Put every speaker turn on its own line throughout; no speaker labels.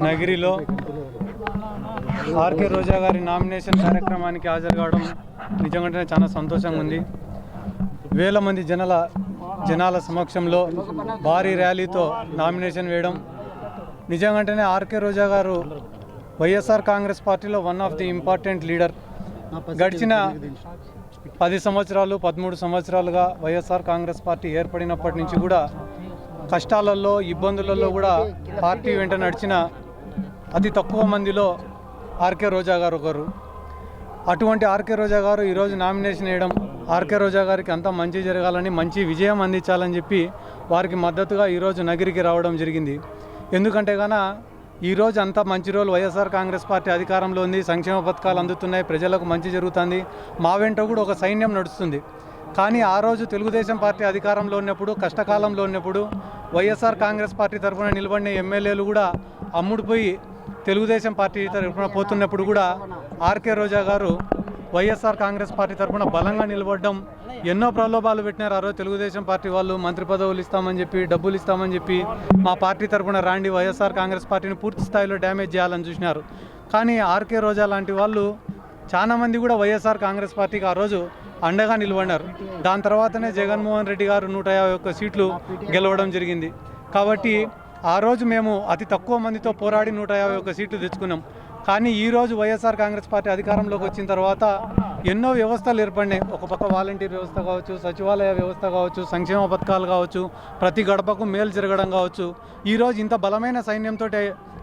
నగిరిలో RK రోజా గారి nomination కార్యక్రమానికి హాజరు కావడం నిజంగానే చాలా సంతోషంగా ఉంది. వేల మంది జనాల సమక్షంలో భారీ ర్యాలీతో నామినేషన్ వేయడం నిజంగానే ఆర్కే రోజా గారు వైఎస్ఆర్ కాంగ్రెస్ పార్టీలో one of the important leader. గడిచిన 10 సంవత్సరాలు 13 సంవత్సరాలుగా వైఎస్ఆర్ కాంగ్రెస్ పార్టీ ఏర్పడినప్పటి నుంచి కూడా కష్టాలలో ఇబ్బందులలో కూడా పార్టీ వెంట నడిచిన అతి తక్కువ మందిలో ఆర్కే రోజా గారు ఒకరు. అటువంటి ఆర్కే రోజా గారు ఈరోజు నామినేషన్ వేయడం, ఆర్కే రోజా గారికి అంతా మంచి జరగాలని, మంచి విజయం అందించాలని చెప్పి వారికి మద్దతుగా ఈరోజు నగిరికి రావడం జరిగింది. ఎందుకంటే గాన ఈరోజు అంతా మంచి రోజులు, వైఎస్ఆర్ కాంగ్రెస్ పార్టీ అధికారంలో ఉంది, సంక్షేమ పథకాలు అందుతున్నాయి, ప్రజలకు మంచి జరుగుతుంది, మా వెంట కూడా ఒక సైన్యం నడుస్తుంది. కానీ ఆ రోజు తెలుగుదేశం పార్టీ అధికారంలో ఉన్నప్పుడు, కష్టకాలంలో ఉన్నప్పుడు వైఎస్ఆర్ కాంగ్రెస్ పార్టీ తరఫున నిలబడిన ఎమ్మెల్యేలు కూడా అమ్ముడుపోయి తెలుగుదేశం పార్టీ తరఫున పోతున్నప్పుడు కూడా ఆర్కే రోజా గారు వైఎస్ఆర్ కాంగ్రెస్ పార్టీ తరఫున బలంగా నిలబడడం, ఎన్నో ప్రలోభాలు పెట్టినారు. ఆ రోజు తెలుగుదేశం పార్టీ వాళ్ళు మంత్రి పదవులు ఇస్తామని చెప్పి, డబ్బులు ఇస్తామని చెప్పి మా పార్టీ తరఫున రాండి, వైఎస్ఆర్ కాంగ్రెస్ పార్టీని పూర్తి స్థాయిలో డ్యామేజ్ చేయాలని చూసినారు. కానీ ఆర్కే రోజా లాంటి వాళ్ళు చాలామంది కూడా వైఎస్ఆర్ కాంగ్రెస్ పార్టీకి ఆ రోజు అండగా నిలబడినారు. దాని తర్వాతనే జగన్మోహన్ రెడ్డి గారు 151 సీట్లు గెలవడం జరిగింది. కాబట్టి ఆ రోజు మేము అతి తక్కువ మందితో పోరాడి 151 సీట్లు తెచ్చుకున్నాం. కానీ ఈరోజు వైఎస్ఆర్ కాంగ్రెస్ పార్టీ అధికారంలోకి వచ్చిన తర్వాత ఎన్నో వ్యవస్థలు ఏర్పడినాయి. ఒక పక్క వాలంటీర్ వ్యవస్థ కావచ్చు, సచివాలయ వ్యవస్థ కావచ్చు, సంక్షేమ పథకాలు కావచ్చు, ప్రతి గడపకు మేలు జరగడం కావచ్చు. ఈరోజు ఇంత బలమైన సైన్యంతో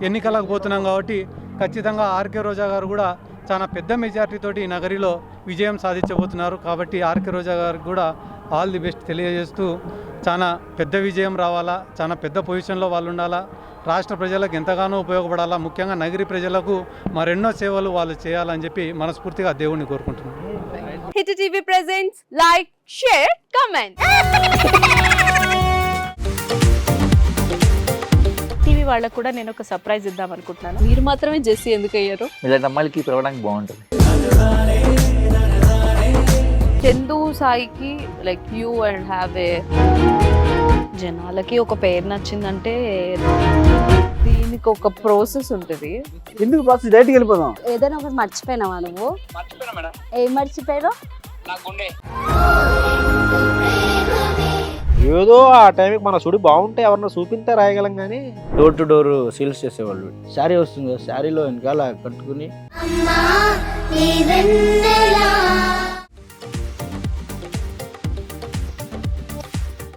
ఎన్నికలకు పోతున్నాం కాబట్టి ఖచ్చితంగా ఆర్కే రోజా గారు కూడా చాలా పెద్ద మెజార్టీతోటి నగరిలో విజయం సాధించబోతున్నారు. కాబట్టి ఆర్కే రోజా గారికి కూడా ఆల్ ది బెస్ట్ తెలియజేస్తూ, చాలా పెద్ద విజయం రావాలా, చాలా పెద్ద పొజిషన్లో వాళ్ళు ఉండాలా, రాష్ట్ర ప్రజలకు ఎంతగానో ఉపయోగపడాలా, ముఖ్యంగా నగరి ప్రజలకు మరెన్నో సేవలు వాళ్ళు చేయాలని చెప్పి మనస్ఫూర్తిగా దేవుణ్ణి కోరుకుంటున్నాను.
Hit TV presents like, share, comment. TV వాళ్ళకు కూడా నేను ఒక సర్ప్రైజ్ ఇద్దాం అనుకుంటున్నాను. మీరు మాత్రమే జెస్సీ ఎందుకు అయ్యారు?
ఇలాంటి అమ్మాయిలకి పిలవడానికి బాగుంటుంది.
చందు సాయికి like you and have a, జనాలకి ఒక పేరు నచ్చిందంటే దీనికి ఒక ప్రాసెస్ ఉంటుంది.
ఎందుకు ప్రాసెస్ డైరెక్ట్గా వెళ్ళిపోదాం.
ఏదైనా ఒకటి మర్చిపోయినావా నువ్వు? ఏం మర్చిపోయావు?
ఏదో ఆ టైంకి మన సుడి బాగుంటే ఎవరన్నా చూపిస్తే రాయగలం కానీ డోర్ టు డోర్ సేల్స్ చేసేవాళ్ళు. శారీ వస్తుంది, శారీలో వెనకాల కట్టుకుని